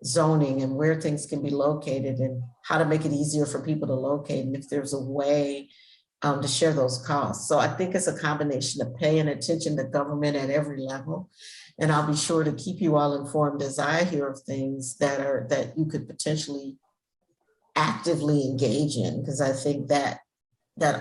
zoning and where things can be located and how to make it easier for people to locate, and if there's a way to share those costs. So I think it's a combination of paying attention to government at every level. And I'll be sure to keep you all informed as I hear of things that you could potentially actively engage in, because I think that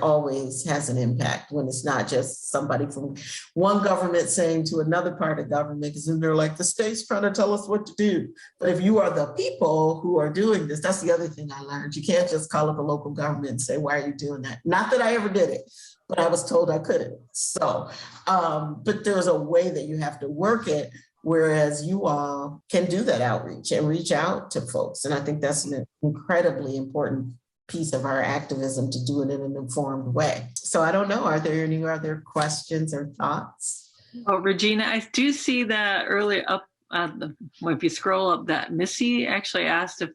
always has an impact when it's not just somebody from one government saying to another part of government, because then they're like, the state's trying to tell us what to do. But if you are the people who are doing this, that's the other thing I learned. You can't just call up a local government and say, why are you doing that? Not that I ever did it, but I was told I couldn't. So, but there's a way that you have to work it, whereas you all can do that outreach and reach out to folks. And I think that's an incredibly important piece of our activism, to do it in an informed way. So I don't know, are there any other questions or thoughts? Oh, Regina, I do see that earlier up, if you scroll up, that Missy actually asked if,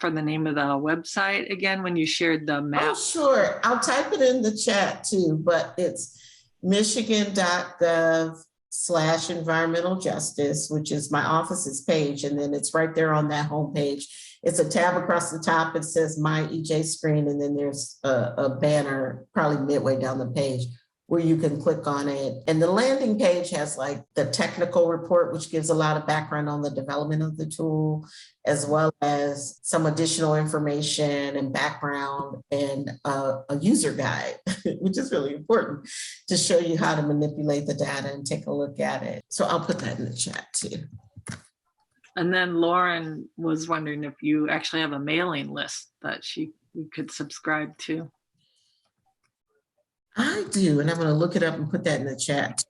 for the name of the website again when you shared the map. Oh, sure. I'll type it in the chat too, but it's michigan.gov/environmental justice, which is my office's page. And then it's right there on that homepage. It's a tab across the top. It says My EJ screen, and then there's a banner probably midway down the page where you can click on it. And the landing page has like the technical report, which gives a lot of background on the development of the tool, as well as some additional information and background, and a user guide, which is really important to show you how to manipulate the data and take a look at it. So I'll put that in the chat too. And then Lauren was wondering if you actually have a mailing list that you could subscribe to. I do, and I'm going to look it up and put that in the chat.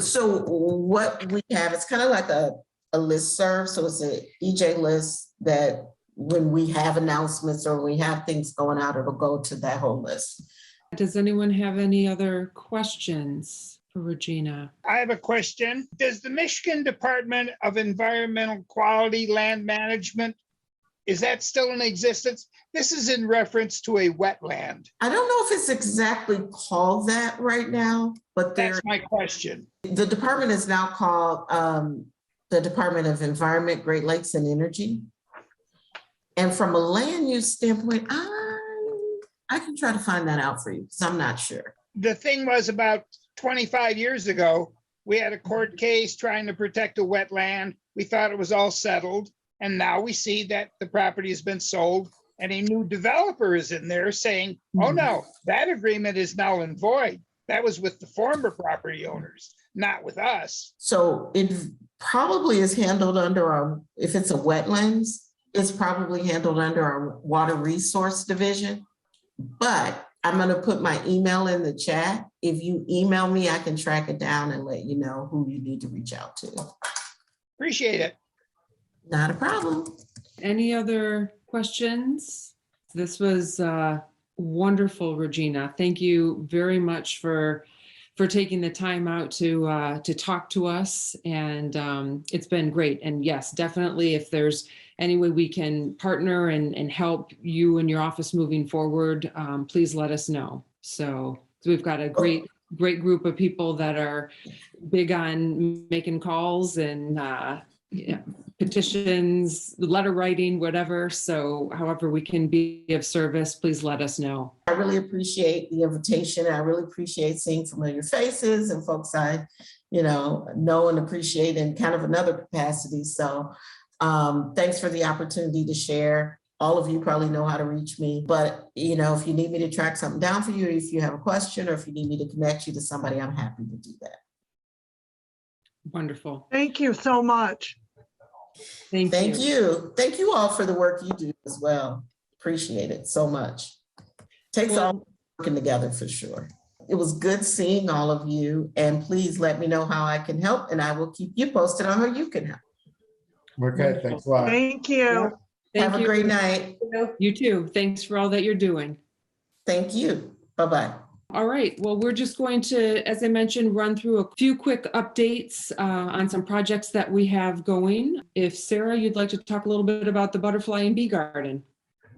So what we have, it's kind of like a listserv. So it's an EJ list that when we have announcements or we have things going out, it'll go to that whole list. Does anyone have any other questions for Regina? I have a question. Does the Michigan Department of Environmental Quality Land Management, is that still in existence? This is in reference to a wetland. I don't know if it's exactly called that right now, but That's my question. the department is now called the Department of Environment, Great Lakes and Energy. And from a land use standpoint, I can try to find that out for you because I'm not sure. The thing was, about 25 years ago, we had a court case trying to protect a wetland. We thought it was all settled. And now we see that the property has been sold and a new developer is in there saying, oh no, that agreement is null and void. That was with the former property owners, not with us. So it probably is handled under our, if it's a wetlands, it's probably handled under our Water Resource Division. But I'm going to put my email in the chat. If you email me, I can track it down and let you know who you need to reach out to. Appreciate it. Not a problem. Any other questions? This was wonderful, Regina. Thank you very much for taking the time out to talk to us. And it's been great. And yes, definitely, if there's any way we can partner and help you and your office moving forward, please let us know. So we've got a great group of people that are big on making calls and petitions, letter writing, whatever. So however we can be of service, please let us know. I really appreciate the invitation. I really appreciate seeing familiar faces and folks I, know and appreciate in kind of another capacity. So thanks for the opportunity to share. All of you probably know how to reach me, but if you need me to track something down for you, if you have a question, or if you need me to connect you to somebody, I'm happy to do that. Wonderful. Thank you so much. Thank you. Thank you all for the work you do as well. Appreciate it so much. Takes all working together for sure. It was good seeing all of you, and please let me know how I can help, and I will keep you posted on how you can help. Okay, thanks a lot. Thank you. Have a great night. You too. Thanks for all that you're doing. Thank you. Bye-bye. All right. Well, we're just going to, as I mentioned, run through a few quick updates on some projects that we have going. If Sarah, you'd like to talk a little bit about the butterfly and bee garden.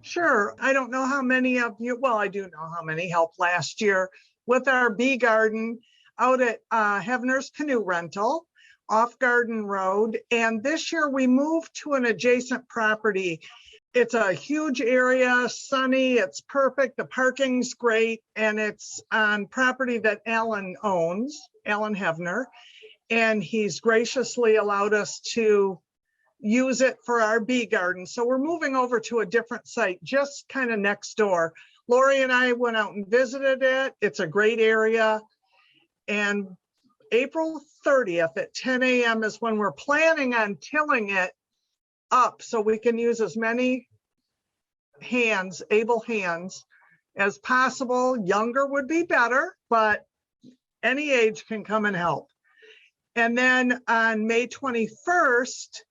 Sure. I don't know how many of you, well, I do know how many helped last year with our bee garden out at Hefner's Canoe Rental off Garden Road. And this year we moved to an adjacent property. It's a huge area, sunny, it's perfect, the parking's great, and it's on property that Alan owns, Alan Hefner, and he's graciously allowed us to use it for our bee garden. So we're moving over to a different site, just kind of next door. Lori and I went out and visited it. It's a great area. And April 30th at 10 a.m. is when we're planning on tilling it up so we can use as many hands, able hands as possible. Younger would be better, but any age can come and help. And then on May 21st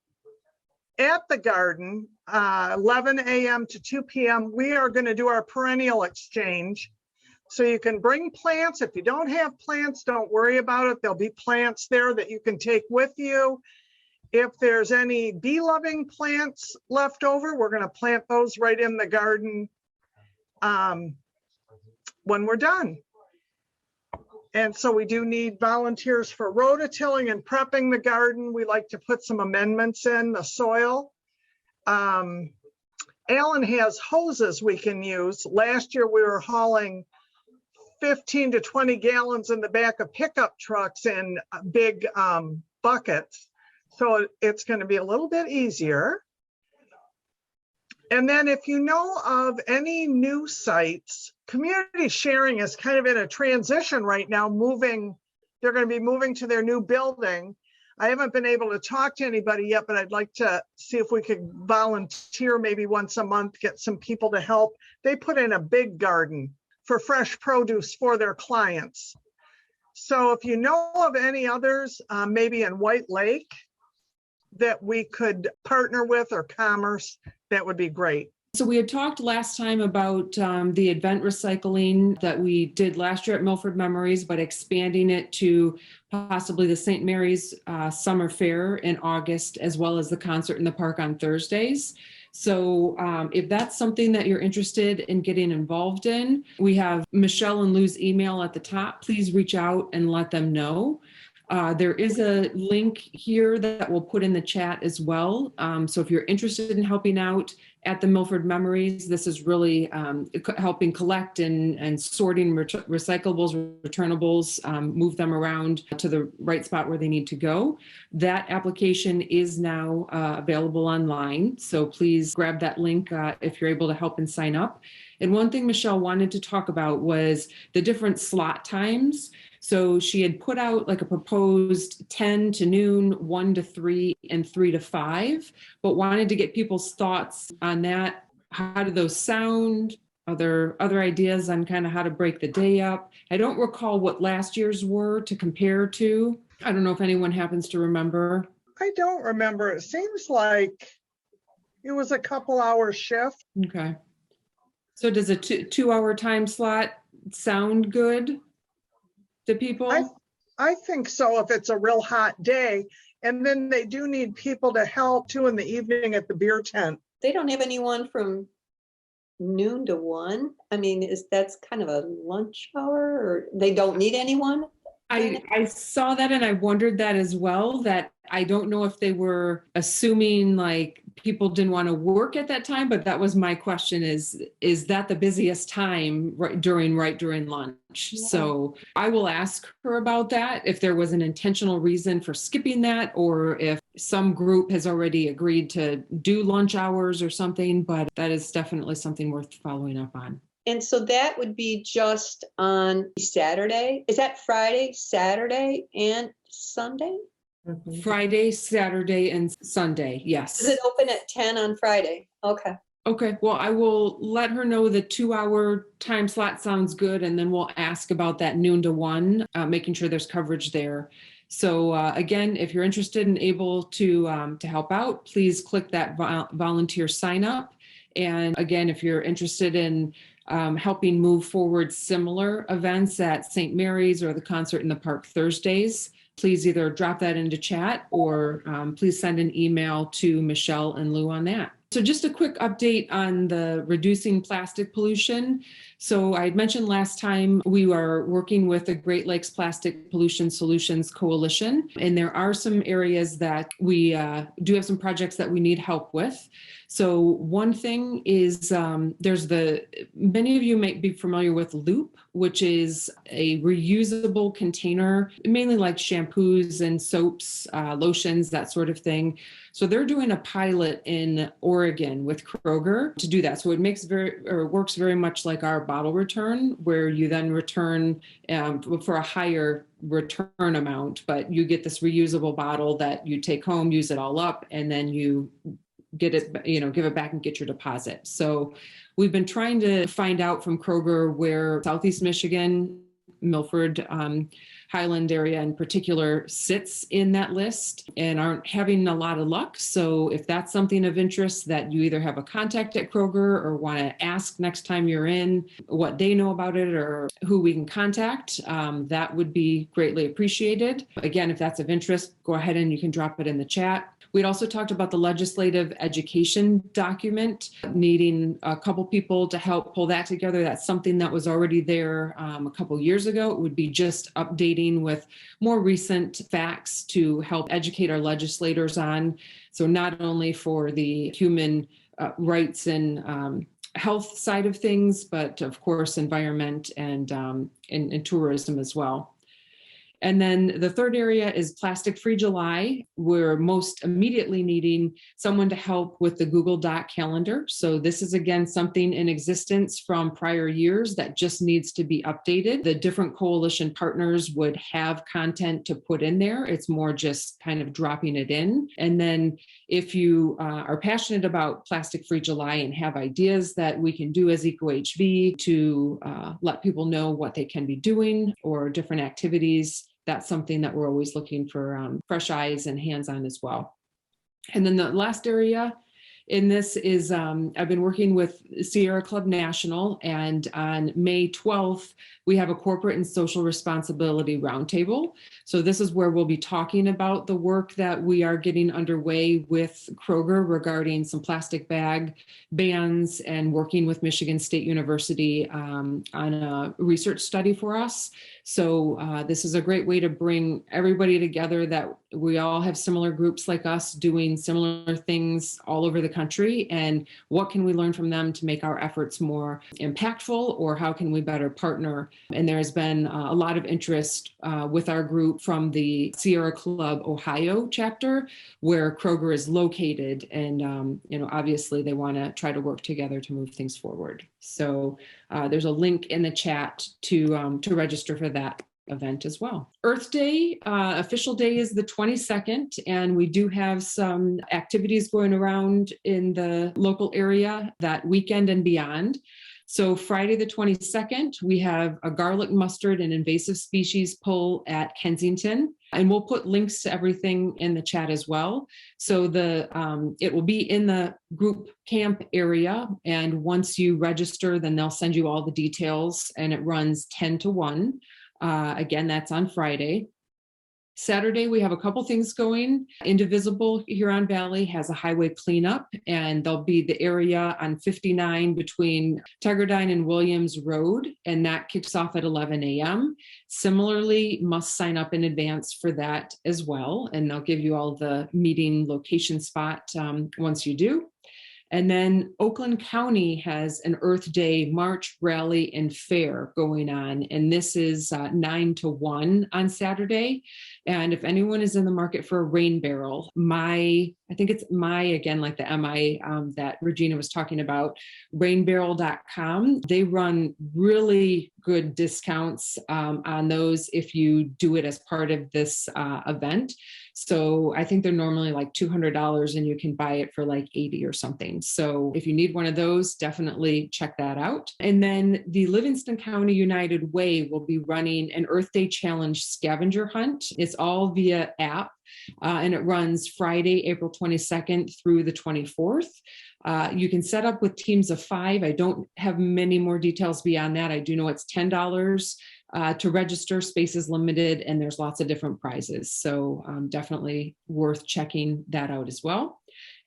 at the garden, 11 a.m. to 2 p.m., we are going to do our Perennial Exchange. So you can bring plants. If you don't have plants, don't worry about it. There'll be plants there that you can take with you. If there's any bee-loving plants left over, we're going to plant those right in the garden when we're done. And so we do need volunteers for rototilling and prepping the garden. We like to put some amendments in the soil. Alan has hoses we can use. Last year we were hauling 15 to 20 gallons in the back of pickup trucks in big buckets. So it's going to be a little bit easier. And then if you know of any new sites, community sharing is kind of in a transition right now, they're going to be moving to their new building. I haven't been able to talk to anybody yet, but I'd like to see if we could volunteer maybe once a month, get some people to help. They put in a big garden. for fresh produce for their clients. So if you know of any others, maybe in White Lake, that we could partner with or commerce, that would be great. So we had talked last time about the event recycling that we did last year at Milford Memories, but expanding it to possibly the St. Mary's Summer Fair in August, as well as the concert in the park on Thursdays. So if that's something that you're interested in getting involved in, we have Michelle and Lou's email at the top. Please reach out and let them know. There is a link here that we'll put in the chat as well. So if you're interested in helping out at the Milford Memories, this is really helping collect and sorting recyclables, returnables, move them around to the right spot where they need to go. That application is now available online. So please grab that link if you're able to help and sign up. And one thing Michelle wanted to talk about was the different slot times. So she had put out like a proposed 10 to noon, 1 to 3, and 3 to 5, but wanted to get people's thoughts on that. How do those sound? Are there other ideas on kind of how to break the day up? I don't recall what last year's were to compare to. I don't know if anyone happens to remember. I don't remember. It seems like it was a couple hour shift. Okay. So does a 2-hour time slot sound good to people? I think so, if it's a real hot day. And then they do need people to help too in the evening at the beer tent. They don't have anyone from noon to 1. I mean, that's kind of a lunch hour, or they don't need anyone? I saw that and I wondered that as well, that I don't know if they were assuming like people didn't want to work at that time, but that was my question, is that the busiest time right during lunch? Yeah. So I will ask her about that, if there was an intentional reason for skipping that, or if some group has already agreed to do lunch hours or something, but that is definitely something worth following up on. And so that would be just on Saturday. Is that Friday, Saturday, and Sunday? Mm-hmm. Friday, Saturday, and Sunday, yes. Is it open at 10 on Friday? Okay. Okay, well, I will let her know the 2-hour time slot sounds good, and then we'll ask about that noon to 1, making sure there's coverage there. So again, if you're interested and able to help out, please click that volunteer sign up. And again, if you're interested in helping move forward similar events at St. Mary's or the concert in the park Thursdays, please either drop that into chat or please send an email to Michelle and Lou on that. So just a quick update on the reducing plastic pollution. So I had mentioned last time we are working with the Great Lakes Plastic Pollution Solutions Coalition, and there are some areas that we do have some projects that we need help with. So one thing is many of you might be familiar with Loop, which is a reusable container, mainly like shampoos and soaps, lotions, that sort of thing. So they're doing a pilot in Oregon with Kroger to do that. So it works very much like our bottle return, where you then return for a higher return amount, but you get this reusable bottle that you take home, use it all up, and then you get it, give it back and get your deposit. So we've been trying to find out from Kroger where Southeast Michigan, Milford, Highland area in particular sits in that list, and aren't having a lot of luck. So if that's something of interest, that you either have a contact at Kroger or want to ask next time you're in what they know about it or who we can contact, that would be greatly appreciated. Again, if that's of interest, go ahead and you can drop it in the chat. We'd also talked about the legislative education document, needing a couple people to help pull that together. That's something that was already there a couple years ago. It would be just updating with more recent facts to help educate our legislators on. So not only for the human rights and health side of things, but of course, environment and tourism as well. And then the third area is Plastic Free July. We're most immediately needing someone to help with the Google Doc calendar. So this is again something in existence from prior years that just needs to be updated. The different coalition partners would have content to put in there. It's more just kind of dropping it in. And then if you are passionate about Plastic Free July and have ideas that we can do as EcoHV to let people know what they can be doing or different activities, that's something that we're always looking for fresh eyes and hands on as well. And then the last area in this is I've been working with Sierra Club National, and on May 12th, we have a corporate and social responsibility roundtable. So this is where we'll be talking about the work that we are getting underway with Kroger regarding some plastic bag bans and working with Michigan State University on a research study for us. So this is a great way to bring everybody together that we all have similar groups like us doing similar things all over the country. And what can we learn from them to make our efforts more impactful, or how can we better partner? And there has been a lot of interest with our group from the Sierra Club Ohio chapter, where Kroger is located. And, obviously they want to try to work together to move things forward. So there's a link in the chat to register for that event as well. Earth Day, official day is the 22nd, and we do have some activities going around in the local area that weekend and beyond. So Friday the 22nd, we have a garlic mustard and invasive species pull at Kensington, and we'll put links to everything in the chat as well. So it will be in the group camp area, and once you register, then they'll send you all the details, and it runs 10 to 1. Again, that's on Friday. Saturday, we have a couple things going. Indivisible Huron Valley has a highway cleanup, and there'll be the area on 59 between Tigardine and Williams Road, and that kicks off at 11 a.m. Similarly, must sign up in advance for that as well, and they'll give you all the meeting location spot once you do. And then Oakland County has an Earth Day March Rally and Fair going on. And this is 9 to 1 on Saturday. And if anyone is in the market for a rain barrel, I think it's again, like the MI that Regina was talking about, rainbarrel.com. They run really good discounts on those if you do it as part of this event. So I think they're normally like $200 and you can buy it for like $80 or something. So if you need one of those, definitely check that out. And then the Livingston County United Way will be running an Earth Day Challenge scavenger hunt. It's all via app. And it runs Friday, April 22nd through the 24th. You can set up with teams of 5. I don't have many more details beyond that. I do know it's $10 to register, space is limited, and there's lots of different prizes. So definitely worth checking that out as well.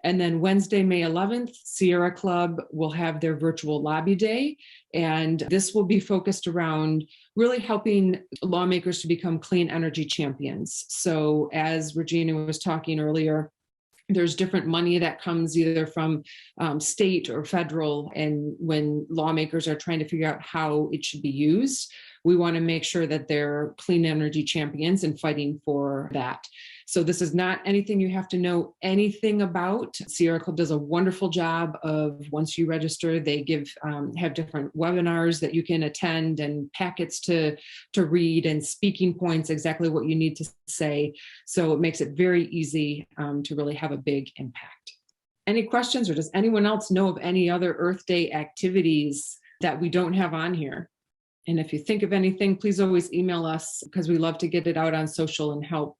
And then Wednesday, May 11th, Sierra Club will have their virtual lobby day. And this will be focused around really helping lawmakers to become clean energy champions. So as Regina was talking earlier, there's different money that comes either from state or federal. And when lawmakers are trying to figure out how it should be used, we want to make sure that they're clean energy champions and fighting for that. So this is not anything you have to know anything about. Sierra Club does a wonderful job of, once you register, they have different webinars that you can attend and packets to read and speaking points, exactly what you need to say. So it makes it very easy to really have a big impact. Any questions, or does anyone else know of any other Earth Day activities that we don't have on here? And if you think of anything, please always email us, because we love to get it out on social and help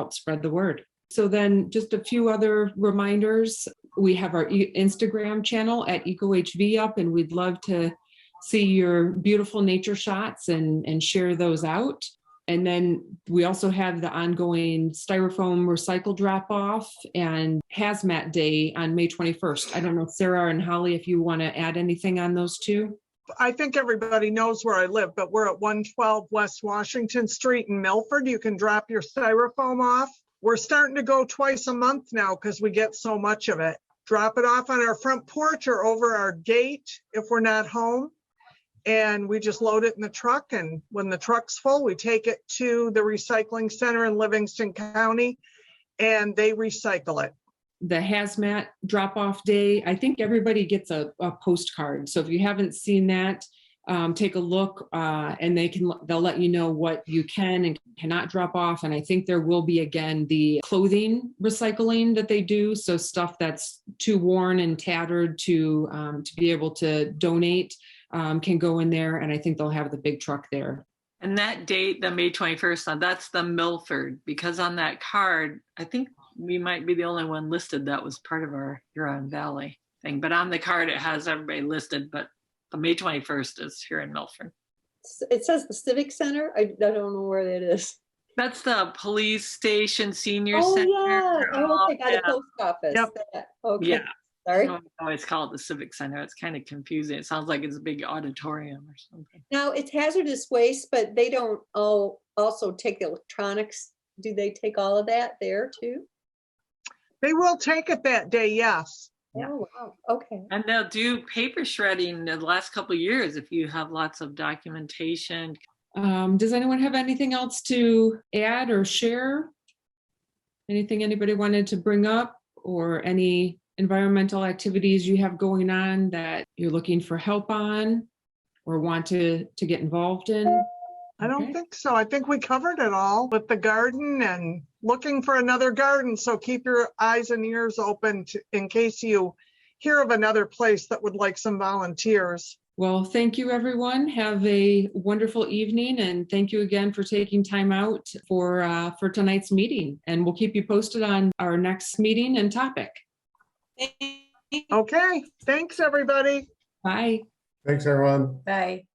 spread the word. So then just a few other reminders. We have our Instagram channel at EcoHV up, and we'd love to see your beautiful nature shots and share those out. And then we also have the ongoing Styrofoam recycle drop-off and Hazmat Day on May 21st. I don't know, Sarah and Holly, if you want to add anything on those two. I think everybody knows where I live, but we're at 112 West Washington Street in Milford. You can drop your Styrofoam off. We're starting to go twice a month now because we get so much of it. Drop it off on our front porch or over our gate if we're not home. and we just load it in the truck. And when the truck's full, we take it to the recycling center in Livingston County and they recycle it. The hazmat drop-off day, I think everybody gets a postcard. So if you haven't seen that, take a look and they'll let you know what you can and cannot drop off. And I think there will be, again, the clothing recycling that they do. So stuff that's too worn and tattered to be able to donate can go in there. And I think they'll have the big truck there. And that date, the May 21st, that's the Milford, because on that card, I think we might be the only one listed that was part of our Huron Valley thing. But on the card, it has everybody listed, but the May 21st is here in Milford. It says the Civic Center. I don't know where that is. That's the police station, senior Oh, center. yeah. Oh, okay, by the post office. Yep. Okay. Yeah. Sorry. I always call it the Civic Center. It's kind of confusing. It sounds like it's a big auditorium or something. Now, it's hazardous waste, but they don't also take the electronics. Do they take all of that there too? They will take it that day, yes. Yeah. Oh, wow. Okay. And they'll do paper shredding the last couple of years if you have lots of documentation. Does anyone have anything else to add or share? Anything anybody wanted to bring up, or any environmental activities you have going on that you're looking for help on or want to get involved in? I don't Okay. think so. I think we covered it all with the garden and looking for another garden. So keep your eyes and ears open in case you hear of another place that would like some volunteers. Well, thank you, everyone. Have a wonderful evening, and thank you again for taking time out for tonight's meeting. And we'll keep you posted on our next meeting and topic. Okay, thanks, everybody. Bye. Thanks, everyone. Bye.